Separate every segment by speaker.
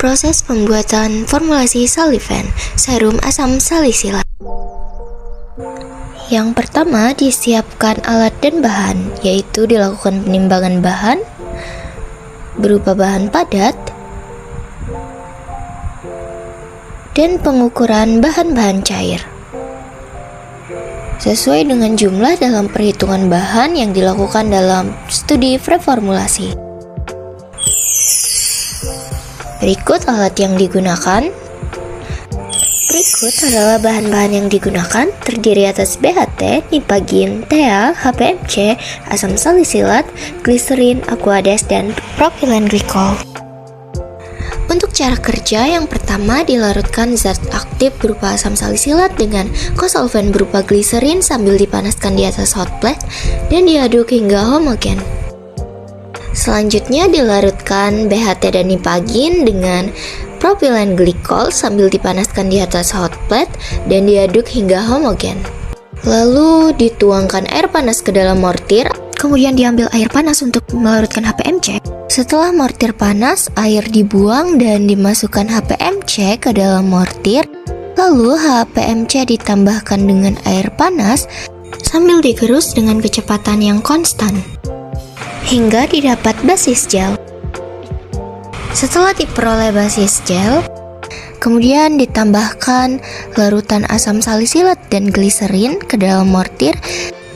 Speaker 1: Proses pembuatan formulasi Sullivan, serum asam salisilat. Yang pertama, disiapkan alat dan bahan, yaitu dilakukan penimbangan bahan berupa bahan padat dan pengukuran bahan-bahan cair sesuai dengan jumlah dalam perhitungan bahan yang dilakukan dalam studi preformulasi. Berikut alat yang digunakan. Berikut adalah bahan-bahan yang digunakan, terdiri atas BHT, nipagin, TEA, HPMC, asam salisilat, gliserin, aquades, dan propylen glikol. Untuk cara kerja, yang pertama dilarutkan zat aktif berupa asam salisilat dengan kosolven berupa gliserin sambil dipanaskan di atas hot plate dan diaduk hingga homogen. Selanjutnya dilarutkan BHT dan nipagin dengan propylen glikol sambil dipanaskan di atas hot plate dan diaduk hingga homogen. Lalu dituangkan air panas ke dalam mortir, kemudian diambil air panas untuk melarutkan HPMC. Setelah mortir panas, air dibuang dan dimasukkan HPMC ke dalam mortir. Lalu HPMC ditambahkan dengan air panas sambil digerus dengan kecepatan yang konstan hingga didapat basis gel. Setelah diperoleh basis gel, kemudian ditambahkan larutan asam salisilat dan gliserin ke dalam mortir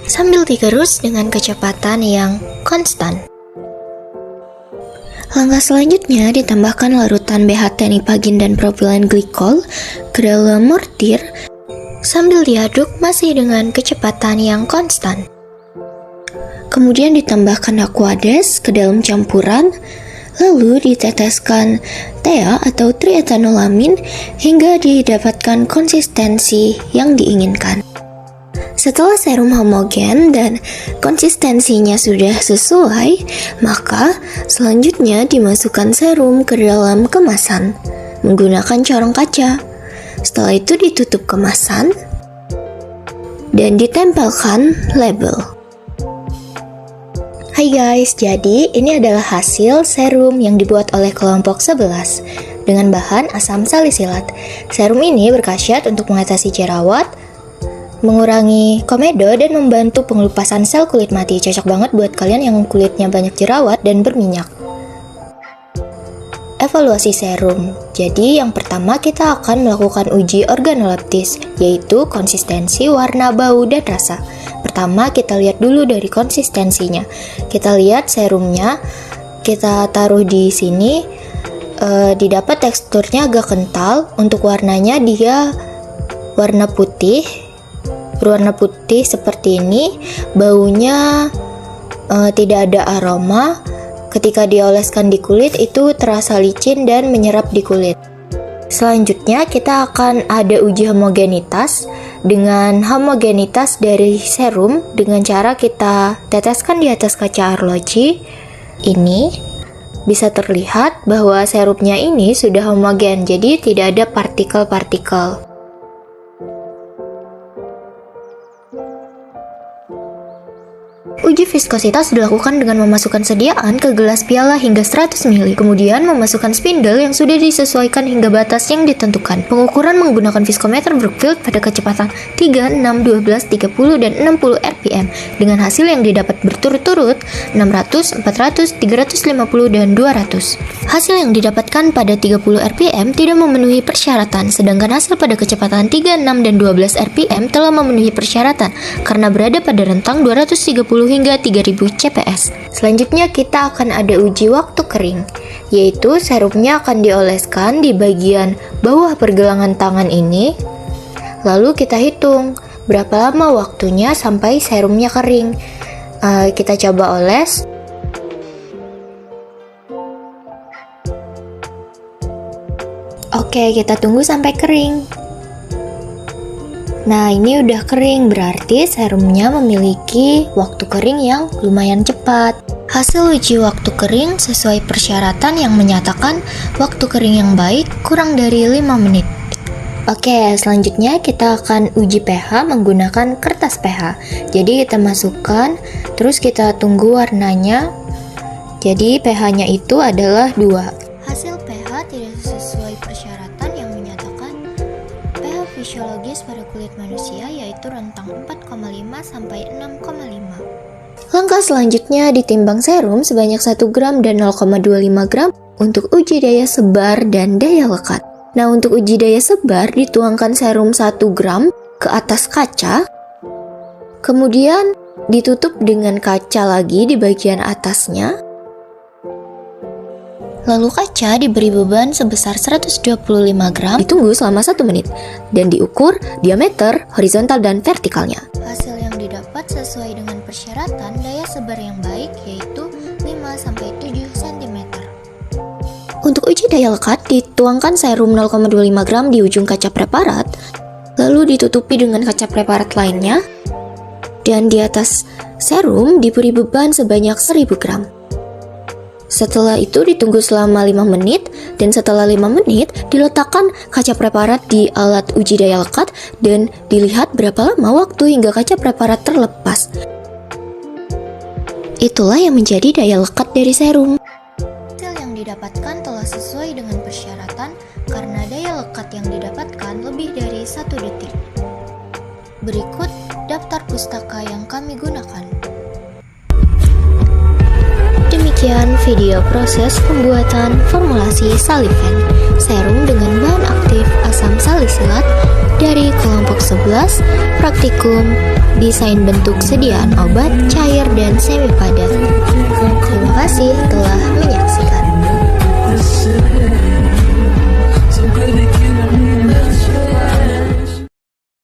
Speaker 1: sambil digerus dengan kecepatan yang konstan. Langkah selanjutnya ditambahkan larutan BHT, nipagin, dan propylen glikol ke dalam mortir sambil diaduk masih dengan kecepatan yang konstan. Kemudian ditambahkan aquades ke dalam campuran, lalu diteteskan TEA atau triethanolamin hingga didapatkan konsistensi yang diinginkan. Setelah serum homogen dan konsistensinya sudah sesuai, maka selanjutnya dimasukkan serum ke dalam kemasan menggunakan corong kaca. Setelah itu ditutup kemasan dan ditempelkan label. Hai guys, jadi ini adalah hasil serum yang dibuat oleh kelompok 11 dengan bahan asam salisilat. Serum ini berkhasiat untuk mengatasi jerawat, mengurangi komedo, dan membantu pengelupasan sel kulit mati. Cocok banget buat kalian yang kulitnya banyak jerawat dan berminyak. Evaluasi serum. Jadi yang pertama kita akan melakukan uji organoleptis, yaitu konsistensi, warna, bau, dan rasa. Pertama kita lihat dulu dari konsistensinya. Kita lihat serumnya, kita taruh di sini, didapat teksturnya agak kental. Untuk warnanya dia warna putih, berwarna putih seperti ini. Baunya tidak ada aroma. Ketika dioleskan di kulit itu terasa licin dan menyerap di kulit. Selanjutnya kita akan ada uji homogenitas. Dengan homogenitas dari serum dengan cara kita teteskan di atas kaca arloji. Ini bisa terlihat bahwa serumnya ini sudah homogen, jadi tidak ada partikel-partikel. Uji viskositas dilakukan dengan memasukkan sediaan ke gelas piala hingga 100 ml, kemudian memasukkan spindle yang sudah disesuaikan hingga batas yang ditentukan. Pengukuran menggunakan viskometer Brookfield pada kecepatan 3, 6, 12, 30, dan 60 rpm dengan hasil yang didapat berturut-turut 600, 400, 350, dan 200. Hasil yang didapatkan pada 30 rpm tidak memenuhi persyaratan, sedangkan hasil pada kecepatan 3, 6, dan 12 rpm telah memenuhi persyaratan karena berada pada rentang 230 hingga 3000 CPS. Selanjutnya kita akan ada uji waktu kering, yaitu serumnya akan dioleskan di bagian bawah pergelangan tangan ini. Lalu kita hitung berapa lama waktunya sampai serumnya kering. Kita coba oles. Oke, kita tunggu sampai kering. Nah, ini udah kering, berarti serumnya memiliki waktu kering yang lumayan cepat. Hasil uji waktu kering sesuai persyaratan yang menyatakan waktu kering yang baik kurang dari 5 menit. Oke, selanjutnya kita akan uji pH menggunakan kertas pH. Jadi kita masukkan, terus kita tunggu warnanya. Jadi pH-nya itu adalah 2. Hasil pH tidak sesuai sampai 6,5. Langkah selanjutnya ditimbang serum sebanyak 1 gram dan 0,25 gram untuk uji daya sebar dan daya lekat. Nah, untuk uji daya sebar dituangkan serum 1 gram ke atas kaca, kemudian ditutup dengan kaca lagi di bagian atasnya. Lalu kaca diberi beban sebesar 125 gram, ditunggu selama 1 menit, dan diukur diameter, horizontal, dan vertikalnya. Hasil yang didapat sesuai dengan persyaratan daya sebar yang baik, yaitu 5-7 cm. Untuk uji daya lekat, dituangkan serum 0,25 gram di ujung kaca preparat, lalu ditutupi dengan kaca preparat lainnya, dan di atas serum diberi beban sebanyak 1000 gram. Setelah itu ditunggu selama 5 menit, dan setelah 5 menit diletakkan kaca preparat di alat uji daya lekat dan dilihat berapa lama waktu hingga kaca preparat terlepas. Itulah yang menjadi daya lekat dari serum. Hasil yang didapatkan telah sesuai dengan persyaratan karena daya lekat yang didapatkan lebih dari 1 detik. Berikut daftar pustaka yang kami gunakan. Demikian video proses pembuatan formulasi Saliven serum dengan bahan aktif asam salisilat dari kelompok 11 praktikum desain bentuk sediaan obat cair dan semi padat. Terima kasih telah menyaksikan.